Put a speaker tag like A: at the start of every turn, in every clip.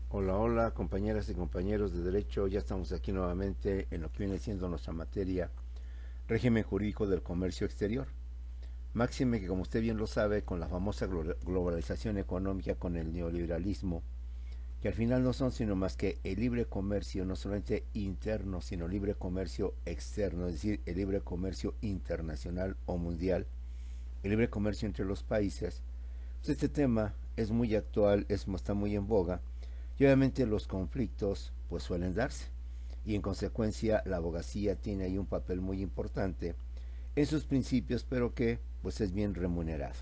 A: Hola, hola, compañeras y compañeros de Derecho. Ya estamos aquí nuevamente en lo que viene siendo nuestra materia, régimen jurídico del comercio exterior. Máxime que, como usted bien lo sabe, con la famosa globalización económica, con el neoliberalismo, que al final no son sino más que el libre comercio, no solamente interno, sino libre comercio externo, es decir, el libre comercio internacional o mundial, el libre comercio entre los países. Pues este tema es muy actual, está muy en boga, y obviamente los conflictos pues suelen darse, y en consecuencia la abogacía tiene ahí un papel muy importante en sus principios, pero que pues es bien remunerado.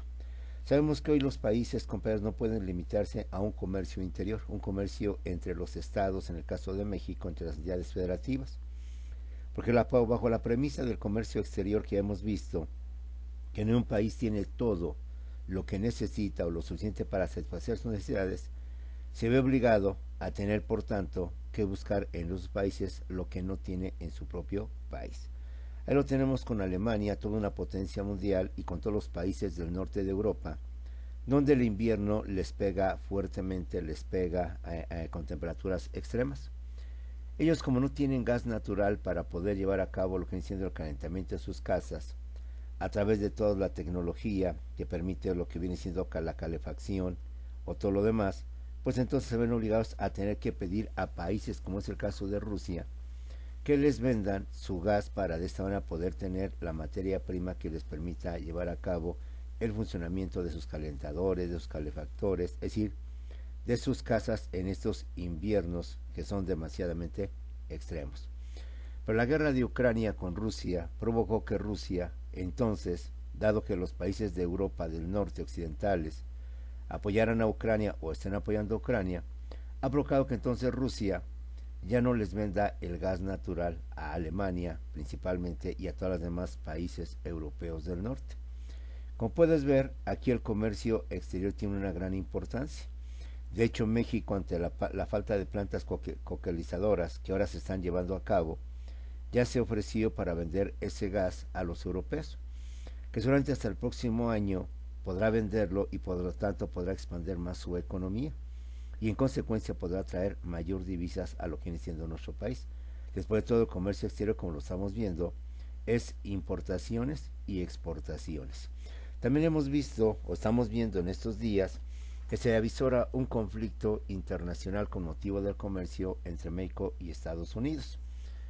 A: Sabemos que hoy los países, compañeros, no pueden limitarse a un comercio interior, un comercio entre los estados, en el caso de México, entre las entidades federativas, porque bajo la premisa del comercio exterior que hemos visto, que en un país tiene todo lo que necesita o lo suficiente para satisfacer sus necesidades, se ve obligado a tener, por tanto, que buscar en los países lo que no tiene en su propio país. Ahí lo tenemos con Alemania, toda una potencia mundial, y con todos los países del norte de Europa, donde el invierno les pega fuertemente, les pega con temperaturas extremas. Ellos, como no tienen gas natural para poder llevar a cabo lo que viene siendo el calentamiento de sus casas, a través de toda la tecnología que permite lo que viene siendo la calefacción o todo lo demás, pues entonces se ven obligados a tener que pedir a países, como es el caso de Rusia, que les vendan su gas para de esta manera poder tener la materia prima que les permita llevar a cabo el funcionamiento de sus calentadores, de sus calefactores, es decir, de sus casas en estos inviernos que son demasiadamente extremos. Pero la guerra de Ucrania con Rusia provocó que Rusia, entonces, dado que los países de Europa del norte occidentales apoyaran a Ucrania o estén apoyando a Ucrania, ha provocado que entonces Rusia ya no les venda el gas natural a Alemania principalmente y a todos los demás países europeos del norte. Como puedes ver, aquí el comercio exterior tiene una gran importancia. De hecho, México, ante la falta de plantas coquelizadoras que ahora se están llevando a cabo, ya se ofreció para vender ese gas a los europeos, que solamente hasta el próximo año podrá venderlo y por lo tanto podrá expandir más su economía y en consecuencia podrá traer mayor divisas a lo que viene siendo nuestro país. Después de todo, el comercio exterior, como lo estamos viendo, es importaciones y exportaciones. También hemos visto o estamos viendo en estos días que se avisora un conflicto internacional con motivo del comercio entre México y Estados Unidos,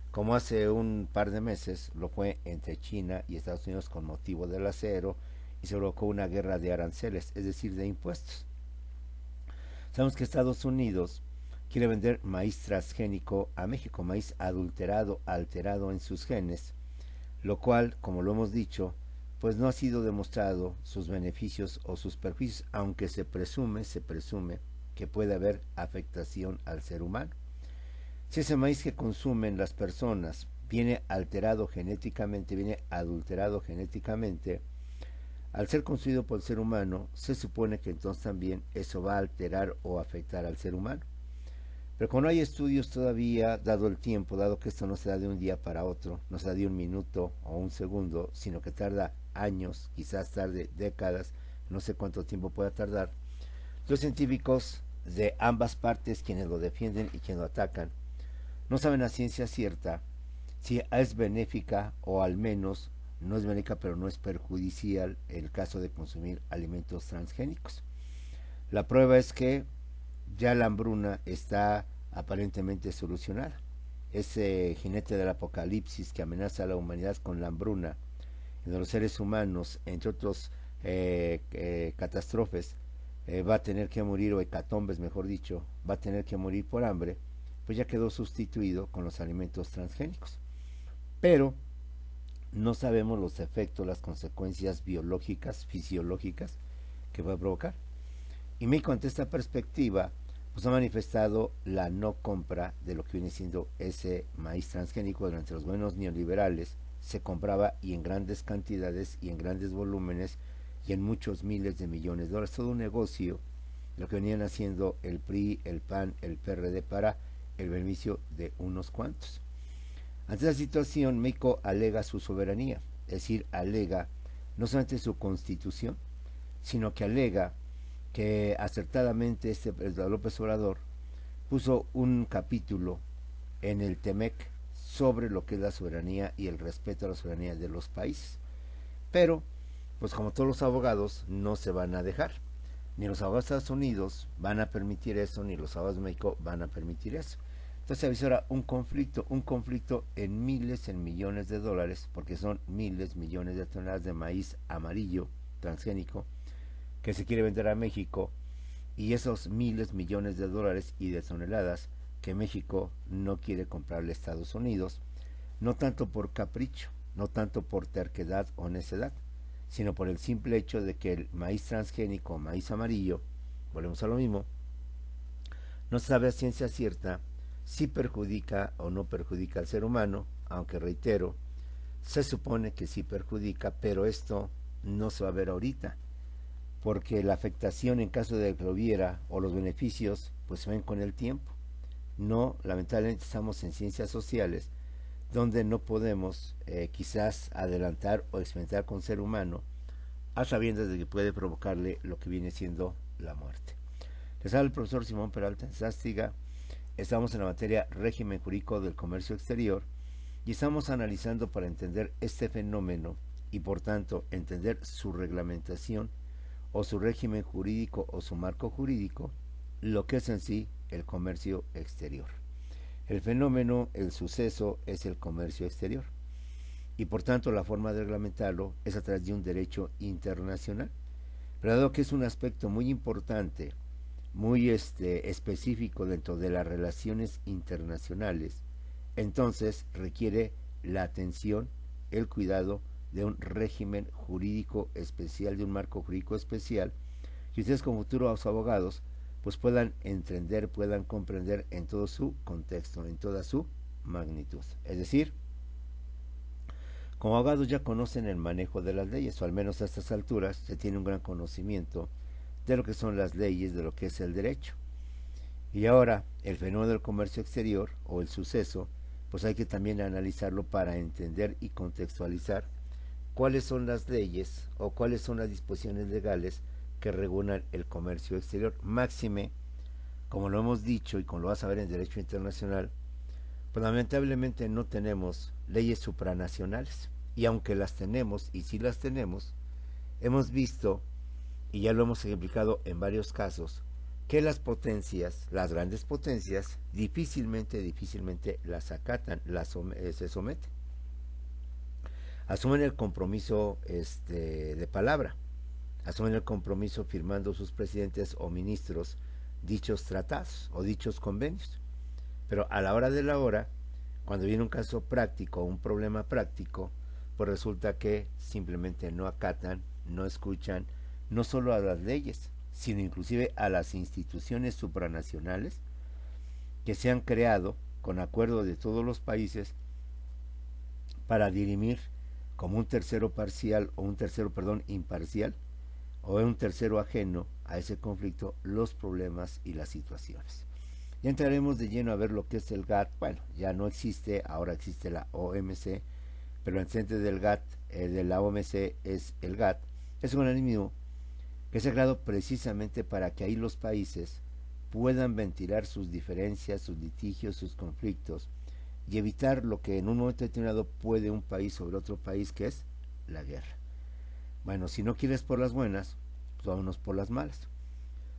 A: como hace un par de meses lo fue entre China y Estados Unidos con motivo del acero, y se provocó una guerra de aranceles, es decir, de impuestos. Sabemos que Estados Unidos quiere vender maíz transgénico a México, maíz adulterado, alterado en sus genes, lo cual, como lo hemos dicho, pues no ha sido demostrado sus beneficios o sus perjuicios, aunque se presume que puede haber afectación al ser humano. Si ese maíz que consumen las personas viene alterado genéticamente, viene adulterado genéticamente, al ser consumido por el ser humano, se supone que entonces también eso va a alterar o afectar al ser humano. Pero como no hay estudios todavía, dado el tiempo, dado que esto no se da de un día para otro, no se da de un minuto o un segundo, sino que tarda años, quizás tarde décadas, no sé cuánto tiempo pueda tardar, los científicos de ambas partes, quienes lo defienden y quienes lo atacan, no saben a ciencia cierta si es benéfica o al menos no es benéfica pero no es perjudicial el caso de consumir alimentos transgénicos. La prueba es que ya la hambruna está aparentemente solucionada. Ese jinete del apocalipsis que amenaza a la humanidad con la hambruna, de los seres humanos, entre otros catástrofes, va a tener que morir, o hecatombes mejor dicho, va a tener que morir por hambre, pues ya quedó sustituido con los alimentos transgénicos. Pero no sabemos los efectos, las consecuencias biológicas, fisiológicas que va a provocar. Y México, ante esta perspectiva, pues ha manifestado la no compra de lo que viene siendo ese maíz transgénico. Durante los gobiernos neoliberales se compraba, y en grandes cantidades y en grandes volúmenes y en muchos miles de millones de dólares. Todo un negocio lo que venían haciendo el PRI, el PAN, el PRD para el beneficio de unos cuantos. Ante esta situación, México alega su soberanía, es decir, alega no solamente su constitución, sino que alega que acertadamente López Obrador puso un capítulo en el TEMEC sobre lo que es la soberanía y el respeto a la soberanía de los países. Pero, pues como todos los abogados, no se van a dejar. Ni los abogados de Estados Unidos van a permitir eso, ni los abogados de México van a permitir eso. Entonces se avisora un conflicto en miles, en millones de dólares, porque son miles, millones de toneladas de maíz amarillo transgénico que se quiere vender a México, y esos miles, millones de dólares y de toneladas que México no quiere comprarle a Estados Unidos, no tanto por capricho, no tanto por terquedad o necedad, sino por el simple hecho de que el maíz transgénico, maíz amarillo, volvemos a lo mismo, no se sabe a ciencia cierta si perjudica o no perjudica al ser humano, aunque reitero, se supone que sí perjudica, pero esto no se va a ver ahorita, porque la afectación en caso de que lo viera o los beneficios pues se ven con el tiempo. No, lamentablemente estamos en ciencias sociales donde no podemos quizás adelantar o experimentar con ser humano a sabiendas de que puede provocarle lo que viene siendo la muerte. Les habla el profesor Simón Peralta Sástiga. Estamos en la materia régimen jurídico del comercio exterior y estamos analizando para entender este fenómeno y por tanto entender su reglamentación o su régimen jurídico o su marco jurídico, lo que es en sí el comercio exterior. El fenómeno, el suceso, es el comercio exterior. Y por tanto la forma de reglamentarlo es a través de un derecho internacional. Pero dado que es un aspecto muy importante, muy específico dentro de las relaciones internacionales, entonces requiere la atención, el cuidado de un régimen jurídico especial, de un marco jurídico especial, que ustedes como futuros abogados pues puedan entender, puedan comprender en todo su contexto, en toda su magnitud. Es decir, como abogados ya conocen el manejo de las leyes, o al menos a estas alturas se tiene un gran conocimiento de lo que son las leyes, de lo que es el derecho. Y ahora, el fenómeno del comercio exterior, o el suceso, pues hay que también analizarlo para entender y contextualizar cuáles son las leyes o cuáles son las disposiciones legales que regulan el comercio exterior. Máxime, como lo hemos dicho y como lo vas a ver en derecho internacional, pues lamentablemente no tenemos leyes supranacionales. Y aunque las tenemos, y sí las tenemos, hemos visto, y ya lo hemos ejemplificado en varios casos, que las potencias, las grandes potencias, difícilmente las acatan, se someten. Asumen el compromiso de palabra, asumen el compromiso firmando sus presidentes o ministros dichos tratados o dichos convenios. Pero a la hora de la hora, cuando viene un caso práctico, un problema práctico, pues resulta que simplemente no acatan, no escuchan, no solo a las leyes, sino inclusive a las instituciones supranacionales que se han creado con acuerdo de todos los países para dirimir como un tercero parcial o un tercero, perdón, imparcial o un tercero ajeno a ese conflicto los problemas y las situaciones. Ya entraremos de lleno a ver lo que es el GATT. Bueno, ya no existe, ahora existe la OMC, pero el antecedente del GATT, de la OMC, es el GATT. Es un organismo que se ha creado precisamente para que ahí los países puedan ventilar sus diferencias, sus litigios, sus conflictos y evitar lo que en un momento determinado puede un país sobre otro país, que es la guerra. Bueno, si no quieres por las buenas, pues vámonos por las malas.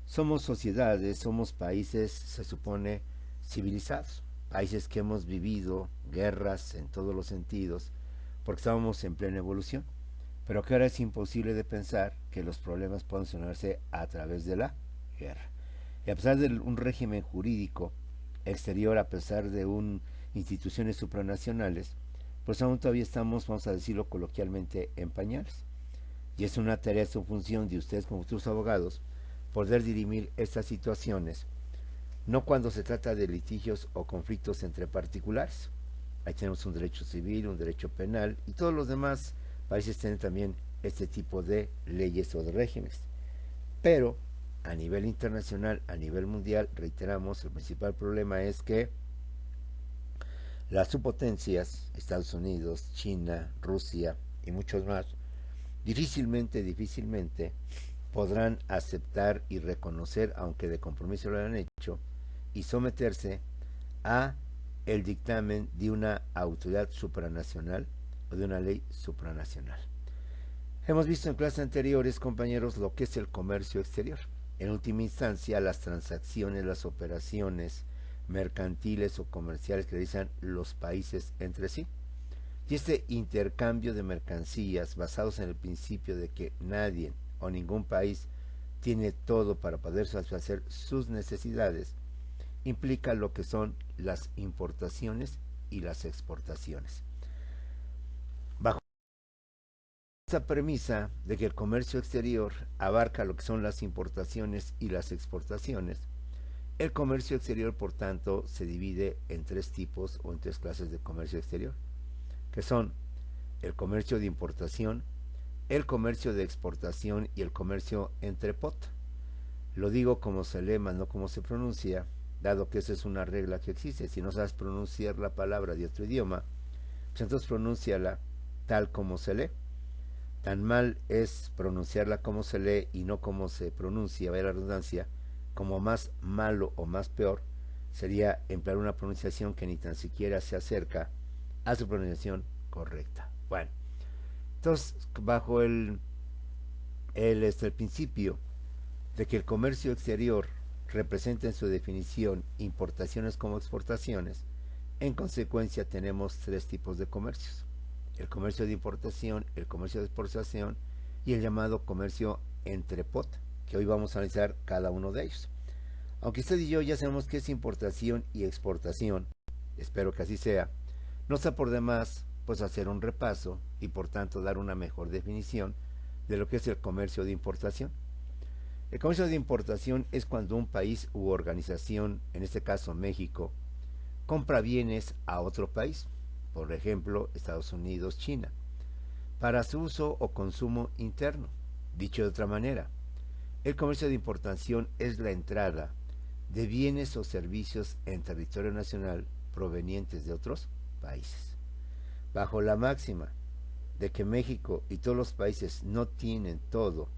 A: Somos sociedades, somos países, se supone, civilizados, países que hemos vivido guerras en todos los sentidos, porque estábamos en plena evolución, pero que ahora es imposible de pensar que los problemas puedan solucionarse a través de la guerra. Y a pesar de un régimen jurídico exterior, a pesar de instituciones supranacionales, pues aún todavía estamos, vamos a decirlo coloquialmente, en pañales. Y es una tarea, es una función de ustedes como futuros abogados, poder dirimir estas situaciones, no cuando se trata de litigios o conflictos entre particulares. Ahí tenemos un derecho civil, un derecho penal, y todos los demás países tienen también este tipo de leyes o de regímenes. Pero a nivel internacional, a nivel mundial, reiteramos, el principal problema es que las subpotencias, Estados Unidos, China, Rusia y muchos más, difícilmente podrán aceptar y reconocer, aunque de compromiso lo han hecho, y someterse a el dictamen de una autoridad supranacional o de una ley supranacional. Hemos visto en clases anteriores, compañeros, lo que es el comercio exterior. En última instancia, las transacciones, las operaciones mercantiles o comerciales que realizan los países entre sí. Y este intercambio de mercancías basados en el principio de que nadie o ningún país tiene todo para poder satisfacer sus necesidades, implica lo que son las importaciones y las exportaciones. Bajo esta premisa de que el comercio exterior abarca lo que son las importaciones y las exportaciones, el comercio exterior, por tanto, se divide en tres tipos o en tres clases de comercio exterior, que son el comercio de importación, el comercio de exportación y el comercio entre pot. Lo digo como se lee, más no como se pronuncia, dado que esa es una regla que existe. Si no sabes pronunciar la palabra de otro idioma, pues entonces pronúnciala tal como se lee. Tan mal es pronunciarla como se lee y no como se pronuncia, vaya la redundancia, como más malo o más peor sería emplear una pronunciación que ni tan siquiera se acerca a su pronunciación correcta. Bueno, entonces bajo el principio de que el comercio exterior representa en su definición importaciones como exportaciones, en consecuencia tenemos tres tipos de comercios: el comercio de importación, el comercio de exportación y el llamado comercio entre pot, que hoy vamos a analizar cada uno de ellos. Aunque usted y yo ya sabemos qué es importación y exportación, espero que así sea, no está por demás pues hacer un repaso y por tanto dar una mejor definición de lo que es el comercio de importación. El comercio de importación es cuando un país u organización, en este caso México, compra bienes a otro país, por ejemplo Estados Unidos, China, para su uso o consumo interno. Dicho de otra manera, el comercio de importación es la entrada de bienes o servicios en territorio nacional provenientes de otros países. Bajo la máxima de que México y todos los países no tienen todo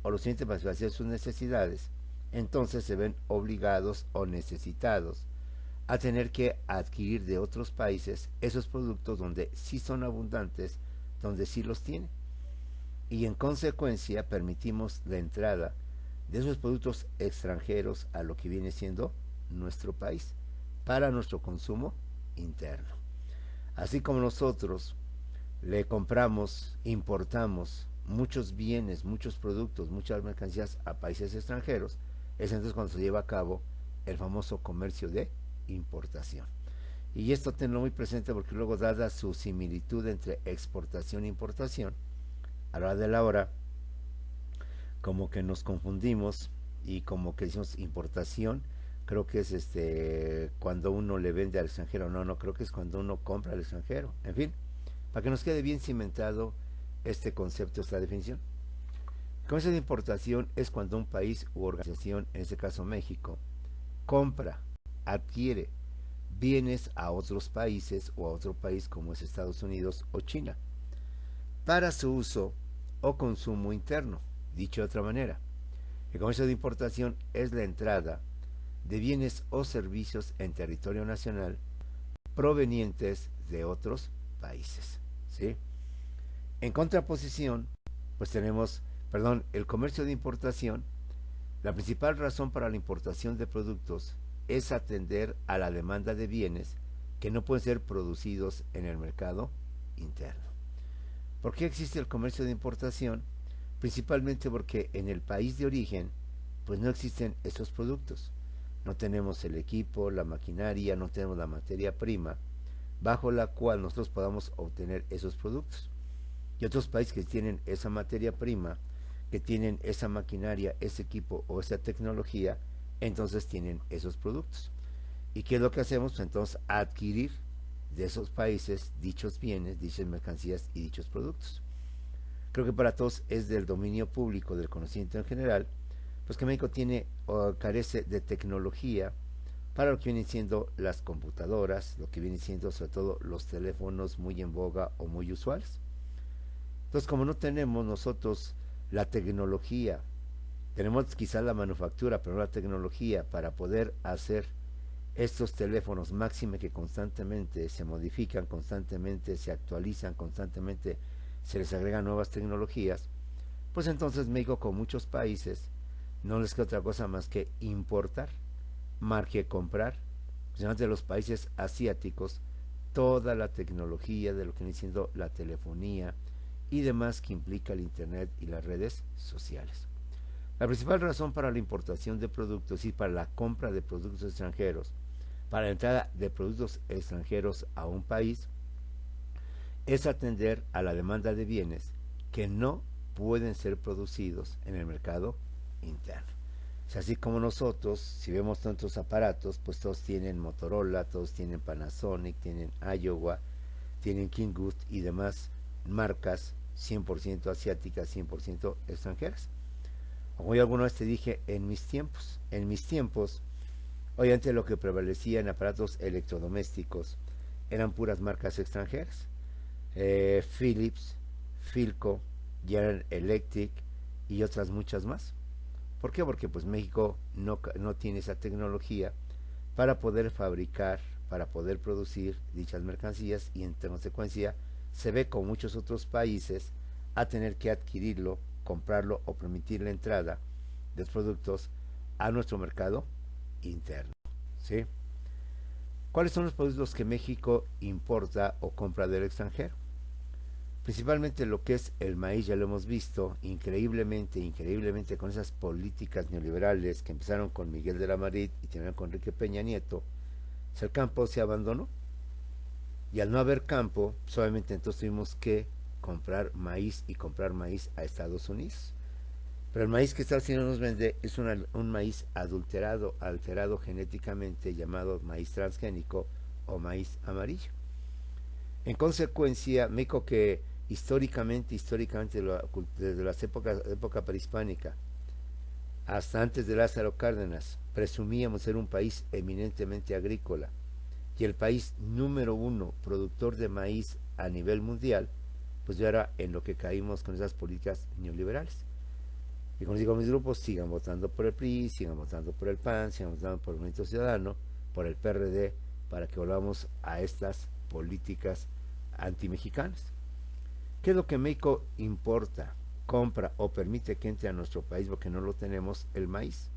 A: o lo suficiente para satisfacer sus necesidades, entonces se ven obligados o necesitados a tener que adquirir de otros países esos productos donde sí son abundantes, donde sí los tienen. Y en consecuencia permitimos la entrada de esos productos extranjeros a lo que viene siendo nuestro país, para nuestro consumo interno. Así como nosotros le compramos, importamos muchos bienes, muchos productos, muchas mercancías a países extranjeros, es entonces cuando se lleva a cabo el famoso comercio de importación. Y esto tenlo muy presente porque luego, dada su similitud entre exportación e importación, a la hora de la hora, como que nos confundimos y como que decimos importación, creo que es cuando uno le vende al extranjero. No, creo que es cuando uno compra al extranjero. En fin, para que nos quede bien cimentado este concepto, esta definición. El comercio de importación es cuando un país u organización, en este caso México, compra, adquiere bienes a otros países o a otro país como es Estados Unidos o China, para su uso o consumo interno. Dicho de otra manera, el comercio de importación es la entrada de bienes o servicios en territorio nacional provenientes de otros países, ¿sí? En contraposición, pues tenemos, el comercio de importación. La principal razón para la importación de productos es atender a la demanda de bienes que no pueden ser producidos en el mercado interno. ¿Por qué existe el comercio de importación? Principalmente porque en el país de origen pues no existen esos productos. No tenemos el equipo, la maquinaria, no tenemos la materia prima bajo la cual nosotros podamos obtener esos productos. Y otros países que tienen esa materia prima, que tienen esa maquinaria, ese equipo o esa tecnología, entonces tienen esos productos. ¿Y qué es lo que hacemos? Pues entonces adquirir de esos países dichos bienes, dichas mercancías y dichos productos. Creo que para todos es del dominio público, del conocimiento en general, pues que México tiene o carece de tecnología para lo que vienen siendo las computadoras, lo que vienen siendo sobre todo los teléfonos muy en boga o muy usuales. Entonces, como no tenemos nosotros la tecnología, tenemos quizás la manufactura, pero no la tecnología para poder hacer estos teléfonos, máxime que constantemente se modifican, constantemente se actualizan, constantemente se les agregan nuevas tecnologías, pues entonces México con muchos países no les queda otra cosa más que importar, más que comprar, de los países asiáticos, toda la tecnología de lo que viene siendo la telefonía y demás que implica el Internet y las redes sociales. La principal razón para la importación de productos y para la compra de productos extranjeros, para la entrada de productos extranjeros a un país, es atender a la demanda de bienes que no pueden ser producidos en el mercado interno. O sea, así como nosotros, si vemos tantos aparatos, pues todos tienen Motorola, todos tienen Panasonic, tienen Iowa, tienen Kingwood y demás marcas 100% asiáticas, 100% extranjeras. Como yo alguna vez te dije, en mis tiempos, obviamente lo que prevalecía en aparatos electrodomésticos eran puras marcas extranjeras. Philips, Philco, General Electric y otras muchas más. ¿Por qué? Porque pues México no tiene esa tecnología para poder fabricar, para poder producir dichas mercancías y en consecuencia se ve con muchos otros países a tener que adquirirlo, comprarlo o permitir la entrada de los productos a nuestro mercado interno. ¿Sí? ¿Cuáles son los productos que México importa o compra del extranjero? Principalmente lo que es el maíz, ya lo hemos visto, increíblemente con esas políticas neoliberales que empezaron con Miguel de la Madrid y terminaron con Enrique Peña Nieto, pues el campo se abandonó. Y al no haber campo, solamente entonces tuvimos que comprar maíz y comprar maíz a Estados Unidos. Pero el maíz que Estados Unidos nos vende es un maíz adulterado, alterado genéticamente, llamado maíz transgénico o maíz amarillo. En consecuencia, México que históricamente desde las época prehispánica hasta antes de Lázaro Cárdenas, presumíamos ser un país eminentemente agrícola y el país número uno productor de maíz a nivel mundial, pues ya era en lo que caímos con esas políticas neoliberales. Y como digo a mis grupos, sigan votando por el PRI, sigan votando por el PAN, sigan votando por el Movimiento Ciudadano, por el PRD, para que volvamos a estas políticas antimexicanas. ¿Qué es lo que México importa, compra o permite que entre a nuestro país porque no lo tenemos? El maíz,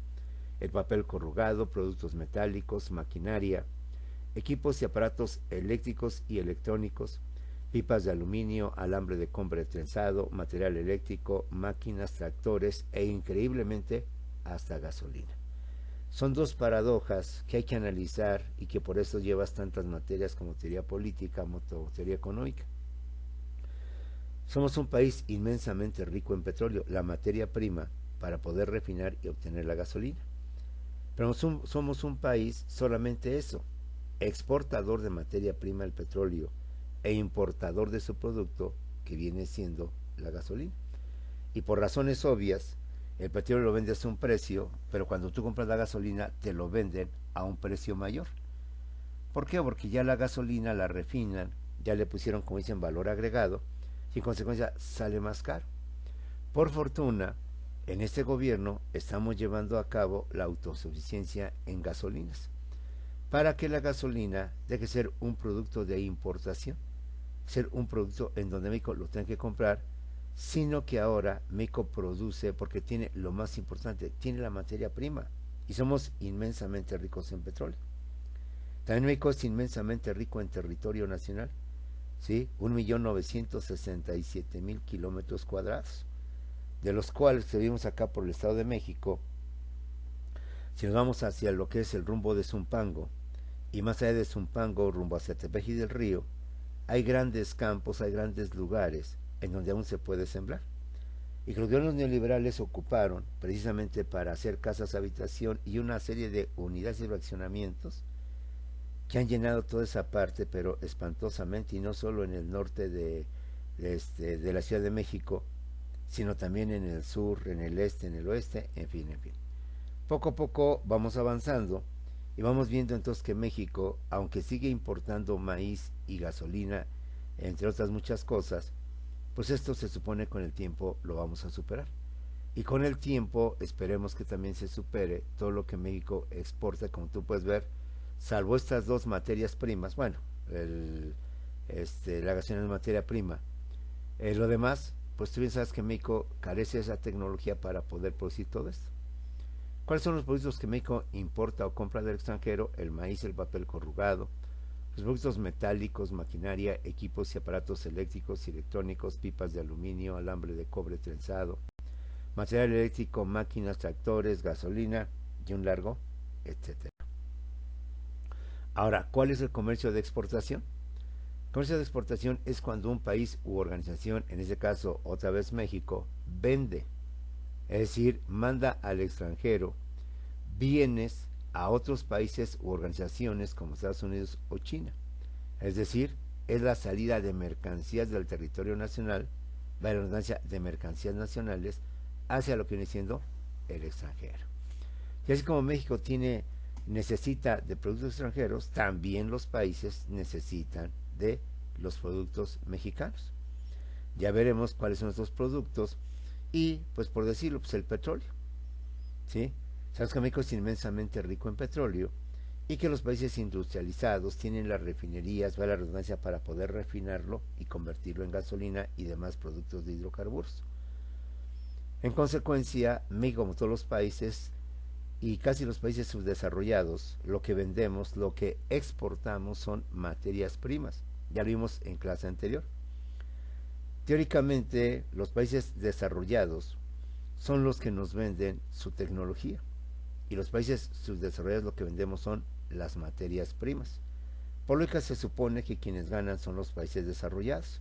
A: el papel corrugado, productos metálicos, maquinaria, equipos y aparatos eléctricos y electrónicos, pipas de aluminio, alambre de cobre trenzado, material eléctrico, máquinas, tractores e increíblemente hasta gasolina. Son dos paradojas que hay que analizar y que por eso llevas tantas materias como teoría política, como teoría económica. Somos un país inmensamente rico en petróleo, la materia prima para poder refinar y obtener la gasolina. Pero somos un país solamente eso, exportador de materia prima, el petróleo, e importador de su producto, que viene siendo la gasolina. Y por razones obvias, el petróleo lo vendes a un precio, pero cuando tú compras la gasolina te lo venden a un precio mayor. ¿Por qué? Porque ya la gasolina la refinan, ya le pusieron, como dicen, valor agregado, y en consecuencia sale más caro. Por fortuna, en este gobierno estamos llevando a cabo la autosuficiencia en gasolinas, para que la gasolina deje de ser un producto de importación, ser un producto en donde México lo tenga que comprar, sino que ahora México produce, porque tiene lo más importante, tiene la materia prima, y somos inmensamente ricos en petróleo. También México es inmensamente rico en territorio nacional, ¿sí? 1.967.000 kilómetros cuadrados, de los cuales que vivimos acá por el Estado de México. Si nos vamos hacia lo que es el rumbo de Zumpango, y más allá de Zumpango, rumbo hacia Tepeji del Río, hay grandes campos, hay grandes lugares en donde aún se puede sembrar. Y que los gobiernos neoliberales ocuparon precisamente para hacer casas habitación y una serie de unidades de fraccionamientos que han llenado toda esa parte, pero espantosamente, y no solo en el norte de la Ciudad de México, sino también en el sur, en el este, en el oeste, en fin, en fin. Poco a poco vamos avanzando y vamos viendo entonces que México, aunque sigue importando maíz y gasolina, entre otras muchas cosas, pues esto se supone con el tiempo lo vamos a superar. Y con el tiempo esperemos que también se supere todo lo que México exporta, como tú puedes ver, salvo estas dos materias primas, bueno, la gasolina es materia prima. Lo demás, pues tú bien sabes que México carece de esa tecnología para poder producir todo esto. ¿Cuáles son los productos que México importa o compra del extranjero? El maíz, el papel corrugado, los productos metálicos, maquinaria, equipos y aparatos eléctricos y electrónicos, pipas de aluminio, alambre de cobre trenzado, material eléctrico, máquinas, tractores, gasolina y un largo, etcétera. Ahora, ¿cuál es el comercio de exportación? El comercio de exportación es cuando un país u organización, en este caso otra vez México, vende, es decir, manda al extranjero bienes a otros países u organizaciones como Estados Unidos o China. Es decir, es la salida de mercancías del territorio nacional, la redundancia de mercancías nacionales, hacia lo que viene siendo el extranjero. Y así como México necesita de productos extranjeros, también los países necesitan de los productos mexicanos. Ya veremos cuáles son estos productos y, pues por decirlo, pues el petróleo. ¿Sí? Sabes que México es inmensamente rico en petróleo y que los países industrializados tienen las refinerías, va la redundancia, para poder refinarlo y convertirlo en gasolina y demás productos de hidrocarburos. En consecuencia, México, como todos los países y casi los países subdesarrollados, lo que vendemos, lo que exportamos son materias primas. Ya lo vimos en clase anterior. Teóricamente, los países desarrollados son los que nos venden su tecnología y los países subdesarrollados lo que vendemos son las materias primas. Por lo que se supone que quienes ganan son los países desarrollados.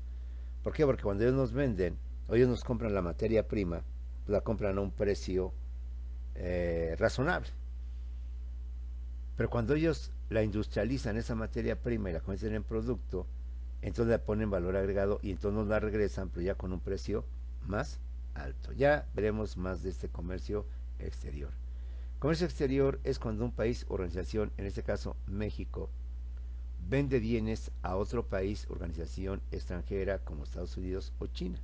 A: ¿Por qué? Porque cuando ellos nos venden, o ellos nos compran la materia prima, la compran a un precio razonable. Pero cuando ellos la industrializan, esa materia prima, y la convierten en producto, entonces le ponen valor agregado y entonces nos la regresan, pero ya con un precio más alto. Ya veremos más de este comercio exterior. Comercio exterior es cuando un país o organización, en este caso México, vende bienes a otro país, organización extranjera como Estados Unidos o China.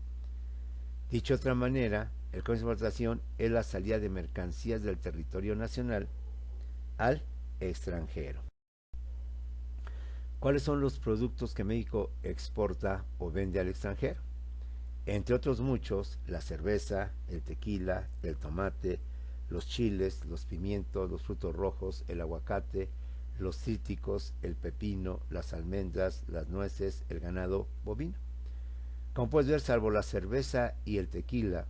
A: Dicho de otra manera, el comercio de exportación es la salida de mercancías del territorio nacional al extranjero. ¿Cuáles son los productos que México exporta o vende al extranjero? Entre otros muchos, la cerveza, el tequila, el tomate, los chiles, los pimientos, los frutos rojos, el aguacate, los cítricos, el pepino, las almendras, las nueces, el ganado bovino. Como puedes ver, salvo la cerveza y el tequila,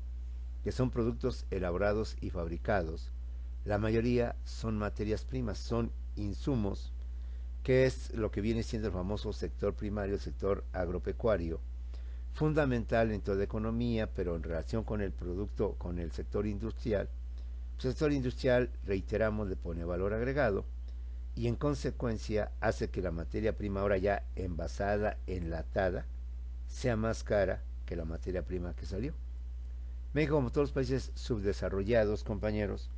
A: que son productos elaborados y fabricados, la mayoría son materias primas, son insumos, que es lo que viene siendo el famoso sector primario, el sector agropecuario, fundamental en toda economía, pero en relación con el producto, con el sector industrial. El sector industrial, reiteramos, le pone valor agregado y en consecuencia hace que la materia prima ahora ya envasada, enlatada, sea más cara que la materia prima que salió. México, como todos los países subdesarrollados, compañeros,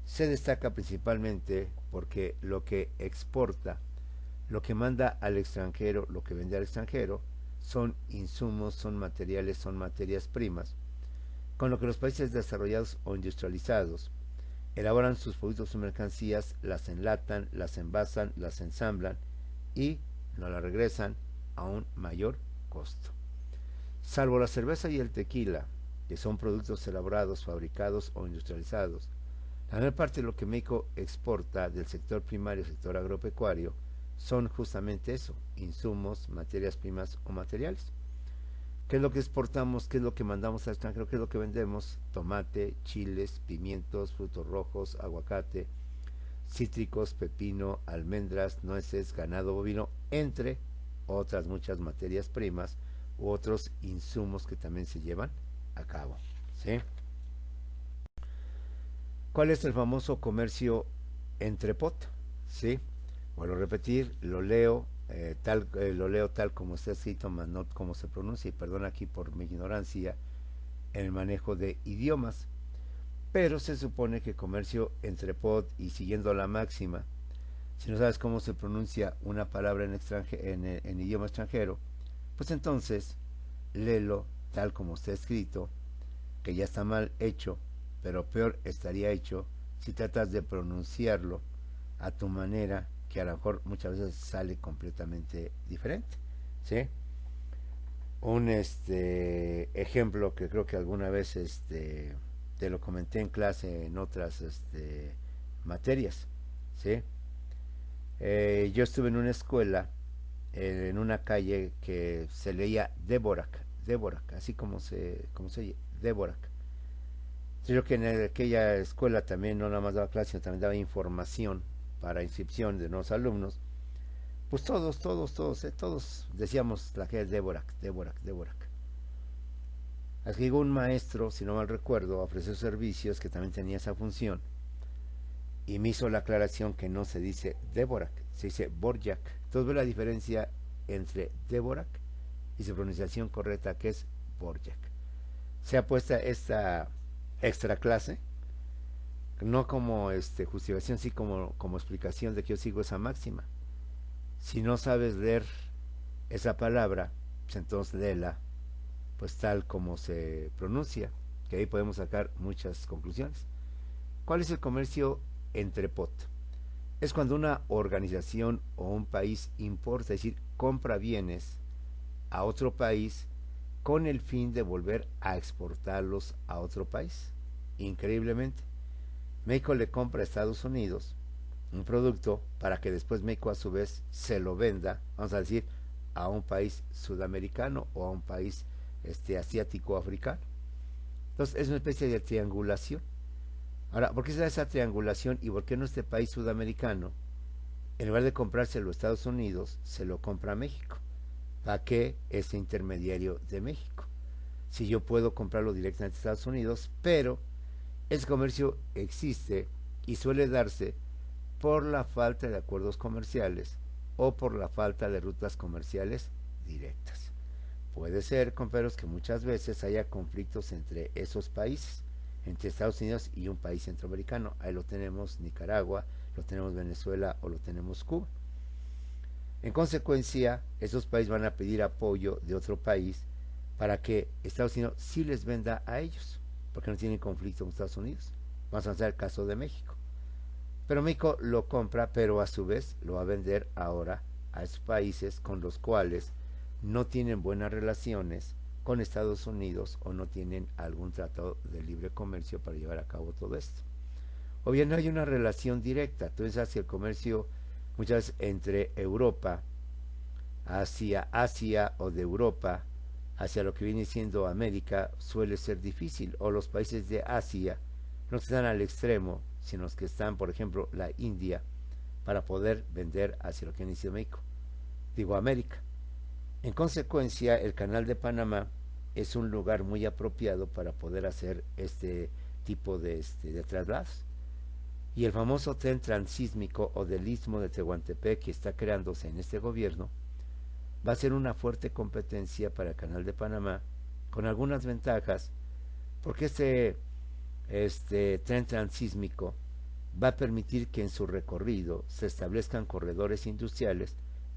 A: se destaca principalmente porque lo que exporta, lo que manda al extranjero, lo que vende al extranjero, son insumos, son materiales, son materias primas, con lo que los países desarrollados o industrializados elaboran sus productos o mercancías, las enlatan, las envasan, las ensamblan y nos las regresan a un mayor costo. Salvo la cerveza y el tequila, que son productos elaborados, fabricados o industrializados, la mayor parte de lo que México exporta del sector primario, sector agropecuario, son justamente eso, insumos, materias primas o materiales. ¿Qué es lo que exportamos? ¿Qué es lo que mandamos al extranjero? ¿Qué es lo que vendemos? Tomate, chiles, pimientos, frutos rojos, aguacate, cítricos, pepino, almendras, nueces, ganado bovino, entre otras muchas materias primas u otros insumos que también se llevan a cabo. ¿Sí? ¿Cuál es el famoso comercio entrepot? ¿Sí? Vuelvo a repetir, lo leo tal como está escrito, más no como se pronuncia, y perdón aquí por mi ignorancia en el manejo de idiomas, pero se supone que comercio entrepot, y siguiendo la máxima, si no sabes cómo se pronuncia una palabra en idioma extranjero, pues entonces léelo tal como está escrito, que ya está mal hecho, pero peor estaría hecho si tratas de pronunciarlo a tu manera que a lo mejor muchas veces sale completamente diferente, ¿sí? Un ejemplo que creo que alguna vez te lo comenté en clase en otras materias, ¿sí? Yo estuve en una escuela, en una calle que se leía Dvorak, Dvorak, así como se oye, Dvorak. Yo que en aquella escuela también no nada más daba clases, sino también daba información para inscripción de nuevos alumnos. Pues todos decíamos la que es Dvorak, Dvorak, Dvorak. Así que llegó un maestro, si no mal recuerdo, ofreció servicios que también tenía esa función y me hizo la aclaración que no se dice Dvorak, se dice Borjak. Entonces ve la diferencia entre Dvorak y su pronunciación correcta que es Borjak. Se ha puesto esta extra clase, no como justificación, sí como explicación de que yo sigo esa máxima. Si no sabes leer esa palabra, pues entonces léela pues tal como se pronuncia, que ahí podemos sacar muchas conclusiones. ¿Cuál es el comercio entre pot? Es cuando una organización o un país importa, es decir, compra bienes a otro país con el fin de volver a exportarlos a otro país. Increíblemente, México le compra a Estados Unidos un producto para que después México a su vez se lo venda, vamos a decir, a un país sudamericano o a un país asiático o africano. Entonces es una especie de triangulación. Ahora, ¿por qué se da esa triangulación y por qué no este país sudamericano, en lugar de comprárselo a Estados Unidos, se lo compra a México? ¿Para qué ese intermediario de México? Si yo puedo comprarlo directamente a Estados Unidos, pero ese comercio existe y suele darse por la falta de acuerdos comerciales o por la falta de rutas comerciales directas. Puede ser, compañeros, que muchas veces haya conflictos entre esos países, entre Estados Unidos y un país centroamericano. Ahí lo tenemos Nicaragua, lo tenemos Venezuela o lo tenemos Cuba. En consecuencia, esos países van a pedir apoyo de otro país para que Estados Unidos sí les venda a ellos, porque no tienen conflicto con Estados Unidos. Vamos a hacer el caso de México. Pero México lo compra, pero a su vez lo va a vender ahora a esos países con los cuales no tienen buenas relaciones con Estados Unidos o no tienen algún tratado de libre comercio para llevar a cabo todo esto. O bien no hay una relación directa, entonces hacia el comercio muchas veces entre Europa hacia Asia o de Europa hacia lo que viene siendo América suele ser difícil, o los países de Asia no están al extremo, sino los que están, por ejemplo, la India, para poder vender hacia lo que viene siendo México, digo América. En consecuencia, el canal de Panamá es un lugar muy apropiado para poder hacer este tipo de traslados. Y el famoso tren transísmico o del istmo de Tehuantepec que está creándose en este gobierno va a ser una fuerte competencia para el canal de Panamá, con algunas ventajas, porque este tren transísmico va a permitir que en su recorrido se establezcan corredores industriales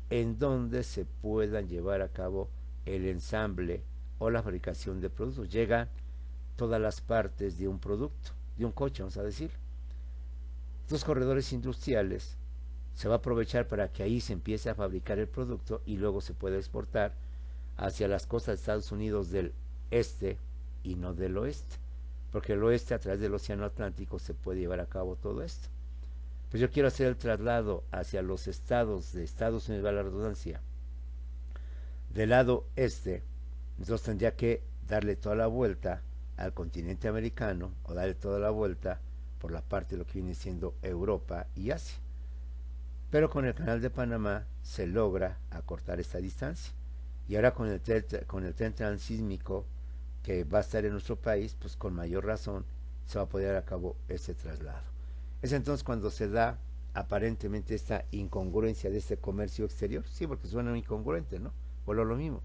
A: en donde se puedan llevar a cabo el ensamble o la fabricación de productos. Llegan todas las partes de un producto, de un coche, vamos a decir. Estos corredores industriales se va a aprovechar para que ahí se empiece a fabricar el producto y luego se pueda exportar hacia las costas de Estados Unidos del este y no del oeste, porque el oeste a través del océano Atlántico se puede llevar a cabo todo esto. Pues yo quiero hacer el traslado hacia los estados de Estados Unidos, va la redundancia, del lado este, entonces tendría que darle toda la vuelta al continente americano o darle toda la vuelta por la parte de lo que viene siendo Europa y Asia. Pero con el canal de Panamá se logra acortar esta distancia. Y ahora con el tren transísmico que va a estar en nuestro país, pues con mayor razón se va a poder a cabo este traslado. Es entonces cuando se da aparentemente esta incongruencia de este comercio exterior. Sí, porque suena incongruente, ¿no? O lo mismo.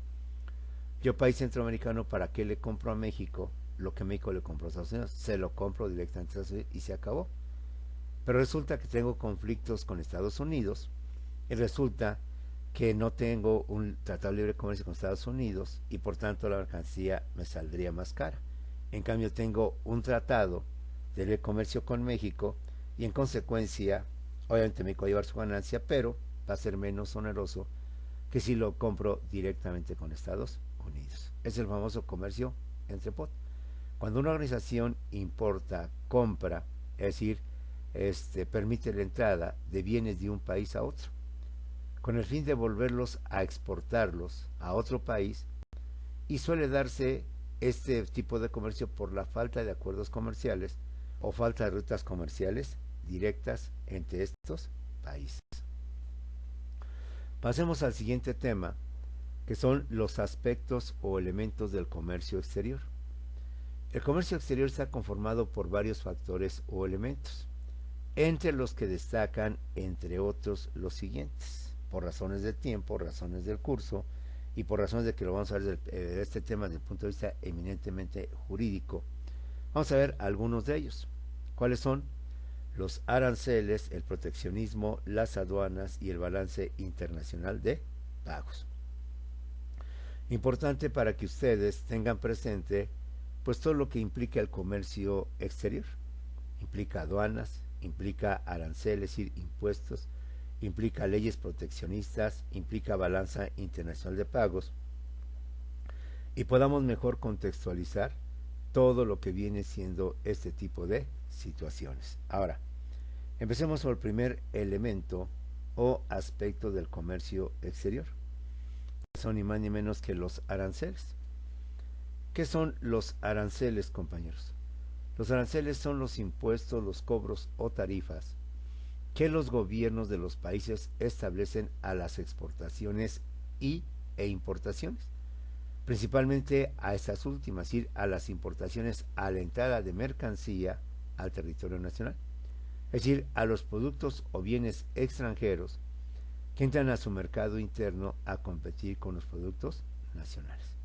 A: Yo, país centroamericano, ¿para qué le compro a México lo que México le compró a Estados Unidos? Se lo compro directamente a Estados Unidos y se acabó. Pero resulta que tengo conflictos con Estados Unidos y resulta que no tengo un tratado de libre comercio con Estados Unidos y por tanto la mercancía me saldría más cara. En cambio tengo un tratado de libre comercio con México y en consecuencia Obviamente México va a llevar su ganancia, pero va a ser menos oneroso que si lo compro directamente con Estados Unidos. Es el famoso comercio entre pot. Cuando una organización importa, compra, es decir, permite la entrada de bienes de un país a otro, con el fin de volverlos a exportarlos a otro país, y suele darse este tipo de comercio por la falta de acuerdos comerciales o falta de rutas comerciales directas entre estos países. Pasemos al siguiente tema, que son los aspectos o elementos del comercio exterior. El comercio exterior está conformado por varios factores o elementos, entre los que destacan, entre otros, los siguientes. Por razones de tiempo, razones del curso y por razones de que lo vamos a ver de este tema desde el punto de vista eminentemente jurídico, vamos a ver algunos de ellos. ¿Cuáles son? Los aranceles, el proteccionismo, las aduanas y el balance internacional de pagos. Importante para que ustedes tengan presente pues todo lo que implica el comercio exterior. Implica aduanas, implica aranceles, es decir, impuestos, implica leyes proteccionistas, implica balanza internacional de pagos, y podamos mejor contextualizar todo lo que viene siendo este tipo de situaciones. Ahora, empecemos por el primer elemento o aspecto del comercio exterior. Son ni más ni menos que los aranceles. ¿Qué son los aranceles, compañeros? Los aranceles son los impuestos, los cobros o tarifas que los gobiernos de los países establecen a las exportaciones e importaciones, principalmente a estas últimas, es decir, a las importaciones a la entrada de mercancía al territorio nacional, es decir, a los productos o bienes extranjeros que entran a su mercado interno a competir con los productos nacionales.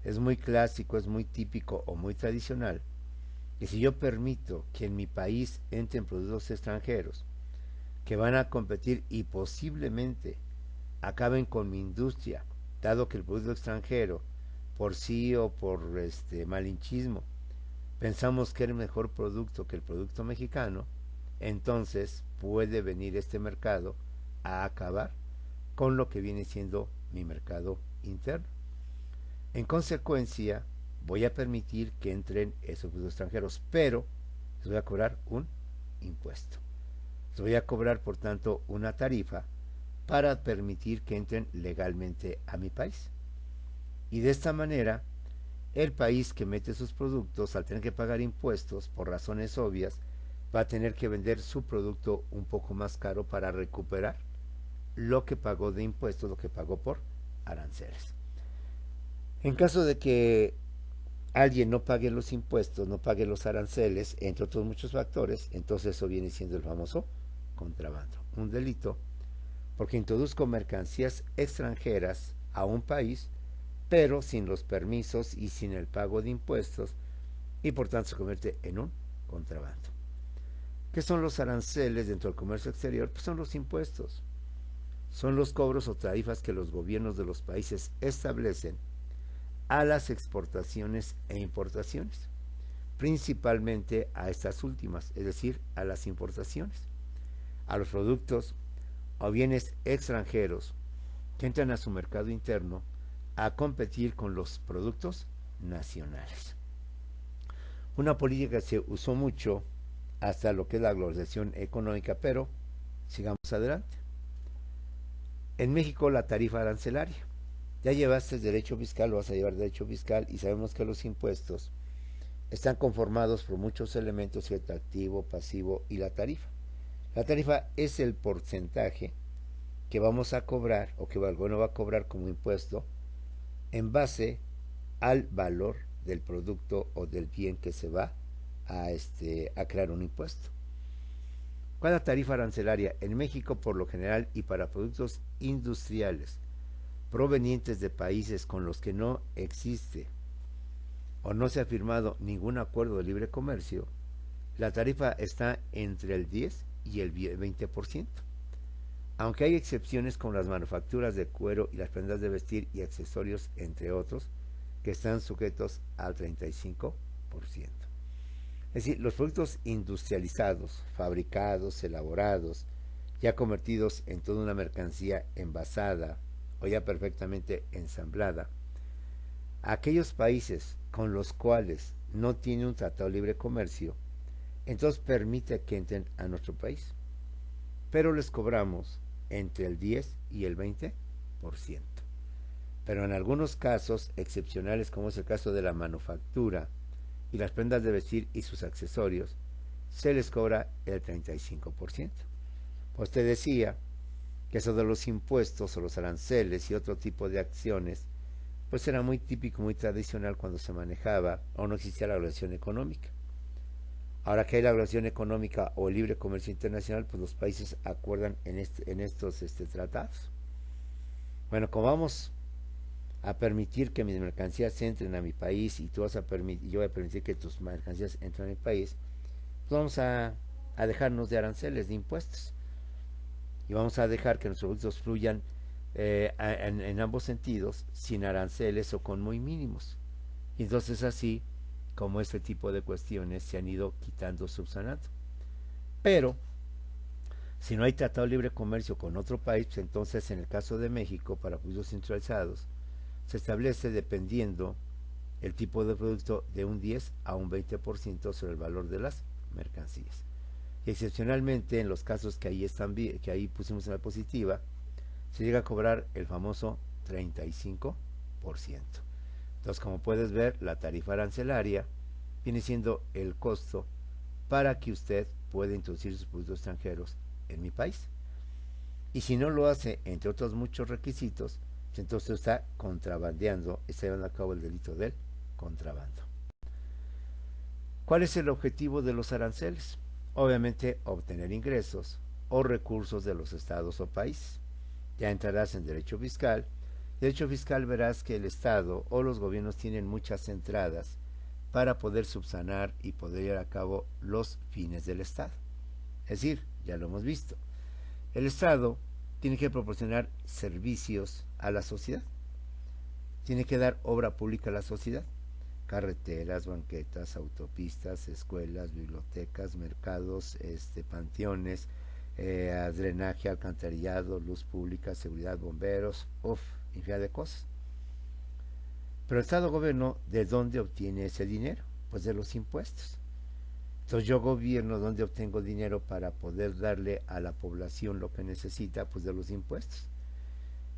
A: Es muy clásico, es muy típico o muy tradicional que si yo permito que en mi país entren productos extranjeros que van a competir y posiblemente acaben con mi industria, dado que el producto extranjero, por sí o por malinchismo, pensamos que es el mejor producto que el producto mexicano, entonces puede venir este mercado a acabar con lo que viene siendo mi mercado interno. En consecuencia, voy a permitir que entren esos productos extranjeros, pero les voy a cobrar un impuesto. Les voy a cobrar, por tanto, una tarifa para permitir que entren legalmente a mi país. Y de esta manera, el país que mete sus productos, al tener que pagar impuestos por razones obvias, va a tener que vender su producto un poco más caro para recuperar lo que pagó de impuestos, lo que pagó por aranceles. En caso de que alguien no pague los impuestos, no pague los aranceles, entre otros muchos factores, entonces eso viene siendo el famoso contrabando, un delito, porque introduzco mercancías extranjeras a un país, pero sin los permisos y sin el pago de impuestos, y por tanto se convierte en un contrabando. ¿Qué son los aranceles dentro del comercio exterior? Pues son los impuestos, son los cobros o tarifas que los gobiernos de los países establecen a las exportaciones e importaciones, principalmente a estas últimas, es decir, a las importaciones, a los productos o bienes extranjeros que entran a su mercado interno a competir con los productos nacionales. Una política que se usó mucho hasta lo que es la globalización económica, pero sigamos adelante. En México, la tarifa arancelaria. Ya llevaste derecho fiscal, lo vas a llevar derecho fiscal, y sabemos que los impuestos están conformados por muchos elementos: el activo, pasivo y la tarifa. La tarifa es el porcentaje que vamos a cobrar o que el gobierno va a cobrar como impuesto en base al valor del producto o del bien que se va a crear un impuesto. ¿Cuál es la tarifa arancelaria? En México, por lo general, y para productos industriales provenientes de países con los que no existe o no se ha firmado ningún acuerdo de libre comercio, la tarifa está entre el 10 y el 20%. Aunque hay excepciones como las manufacturas de cuero y las prendas de vestir y accesorios, entre otros, que están sujetos al 35%. Es decir, los productos industrializados, fabricados, elaborados, ya convertidos en toda una mercancía envasada o ya perfectamente ensamblada, aquellos países con los cuales no tiene un tratado de libre comercio, entonces permite que entren a nuestro país, pero les cobramos entre el 10 y el 20%. Pero en algunos casos excepcionales, como es el caso de la manufactura y las prendas de vestir y sus accesorios, se les cobra el 35%. Pues te decía que eso de los impuestos o los aranceles y otro tipo de acciones, pues era muy típico, muy tradicional cuando se manejaba o no existía la relación económica. Ahora que hay la relación económica o el libre comercio internacional, pues los países acuerdan en estos tratados. Bueno, como vamos a permitir que mis mercancías entren a mi país y tú vas a permitir, yo voy a permitir que tus mercancías entren a mi país, pues vamos a dejarnos de aranceles, de impuestos. Y vamos a dejar que nuestros productos fluyan en ambos sentidos, sin aranceles o con muy mínimos. Y entonces así como este tipo de cuestiones se han ido quitando, subsanando. Pero si no hay tratado de libre comercio con otro país, pues entonces en el caso de México, para productos industrializados, se establece dependiendo el tipo de producto de un 10 a un 20% sobre el valor de las mercancías. Y excepcionalmente en los casos que ahí están que ahí pusimos en la positiva, se llega a cobrar el famoso 35%. Entonces, como puedes ver, la tarifa arancelaria viene siendo el costo para que usted pueda introducir sus productos extranjeros en mi país. Y si no lo hace, entre otros muchos requisitos, pues entonces está contrabandeando, está llevando a cabo el delito del contrabando. ¿Cuál es el objetivo de los aranceles? Obviamente obtener ingresos o recursos de los estados o países. Ya entrarás en derecho fiscal. Derecho fiscal verás que el Estado o los gobiernos tienen muchas entradas para poder subsanar y poder llevar a cabo los fines del Estado. Es decir, ya lo hemos visto, el Estado tiene que proporcionar servicios a la sociedad, tiene que dar obra pública a la sociedad, carreteras, banquetas, autopistas, escuelas, bibliotecas, mercados, panteones, drenaje, alcantarillado, luz pública, seguridad, bomberos, infinidad de cosas. Pero el Estado gobierno, ¿de dónde obtiene ese dinero? Pues de los impuestos. Entonces yo gobierno, ¿dónde obtengo dinero para poder darle a la población lo que necesita? Pues de los impuestos.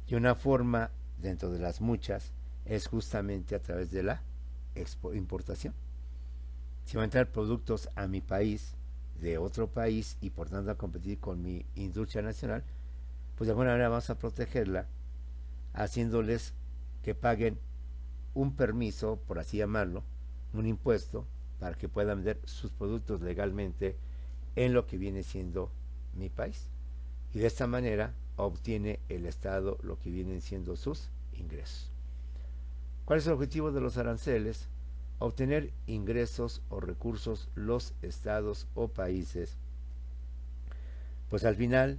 A: Y una forma, dentro de las muchas, es justamente a través de la importación. Si van a entrar productos a mi país, de otro país, y por tanto a competir con mi industria nacional, pues de alguna manera vamos a protegerla, haciéndoles que paguen un permiso, por así llamarlo, un impuesto, para que puedan vender sus productos legalmente en lo que viene siendo mi país. Y de esta manera obtiene el Estado lo que vienen siendo sus ingresos. ¿Cuál es el objetivo de los aranceles? Obtener ingresos o recursos los estados o países. Pues al final,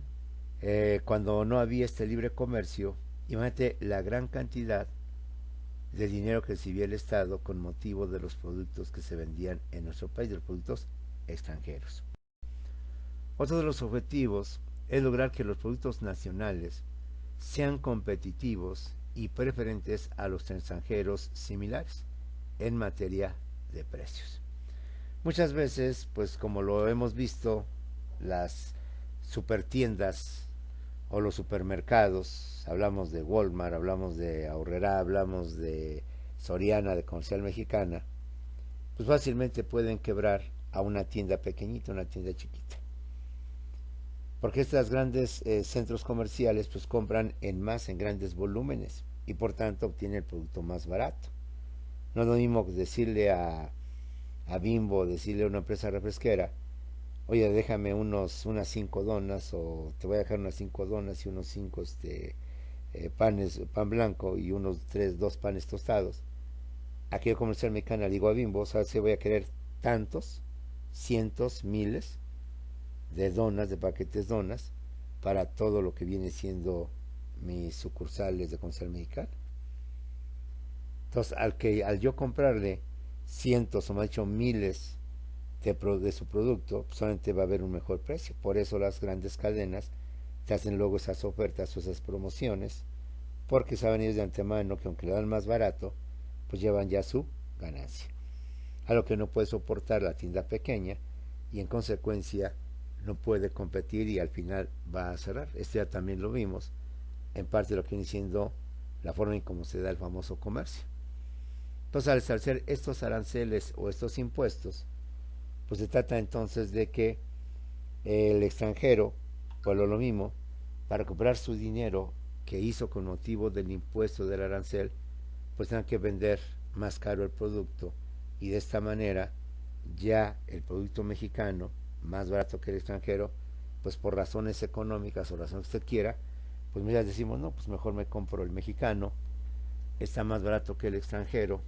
A: cuando no había este libre comercio, imagínate la gran cantidad de dinero que recibía el Estado con motivo de los productos que se vendían en nuestro país, de los productos extranjeros. Otro de los objetivos es lograr que los productos nacionales sean competitivos y preferentes a los extranjeros similares en materia de precios. Muchas veces, pues como lo hemos visto, las supertiendas o los supermercados, hablamos de Walmart, hablamos de Aurrerá, hablamos de Soriana, de Comercial Mexicana, pues fácilmente pueden quebrar a una tienda pequeñita, una tienda chiquita. Porque estas grandes centros comerciales pues compran en más, en grandes volúmenes, y por tanto obtienen el producto más barato. No es lo mismo decirle a Bimbo, decirle a una empresa refresquera, oye, déjame unas 5 donas, o te voy a dejar unas 5 donas y unos 5 panes, pan blanco y unos 2 panes tostados. Aquí el comercial mexicana, digo a Bimbo, ¿sabes que voy a querer tantos, cientos, miles de donas, de paquetes donas, para todo lo que viene siendo mis sucursales de comercial mexicana? Entonces, al yo comprarle cientos o más dicho miles de su producto, solamente va a haber un mejor precio. Por eso las grandes cadenas te hacen luego esas ofertas o esas promociones, porque saben ellos de antemano que aunque le dan más barato, pues llevan ya su ganancia. A lo que no puede soportar la tienda pequeña y en consecuencia no puede competir y al final va a cerrar. Esto ya también lo vimos, en parte de lo que viene siendo la forma en cómo se da el famoso comercio. Entonces, al establecer estos aranceles o estos impuestos, pues se trata entonces de que el extranjero, por lo mismo, para recuperar su dinero que hizo con motivo del impuesto del arancel, pues tenga que vender más caro el producto y de esta manera ya el producto mexicano, más barato que el extranjero, pues por razones económicas o razones que usted quiera, pues ya decimos, no, pues mejor me compro el mexicano, está más barato que el extranjero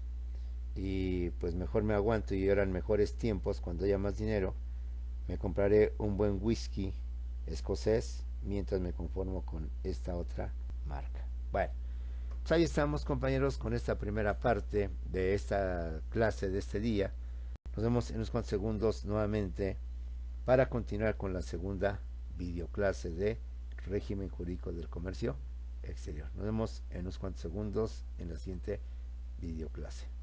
A: y pues mejor me aguanto y ahora en mejores tiempos, cuando haya más dinero, me compraré un buen whisky escocés mientras me conformo con esta otra marca. Bueno, pues ahí estamos compañeros con esta primera parte de esta clase de este día. Nos vemos en unos cuantos segundos nuevamente para continuar con la segunda videoclase de régimen jurídico del comercio exterior. Nos vemos en unos cuantos segundos en la siguiente videoclase.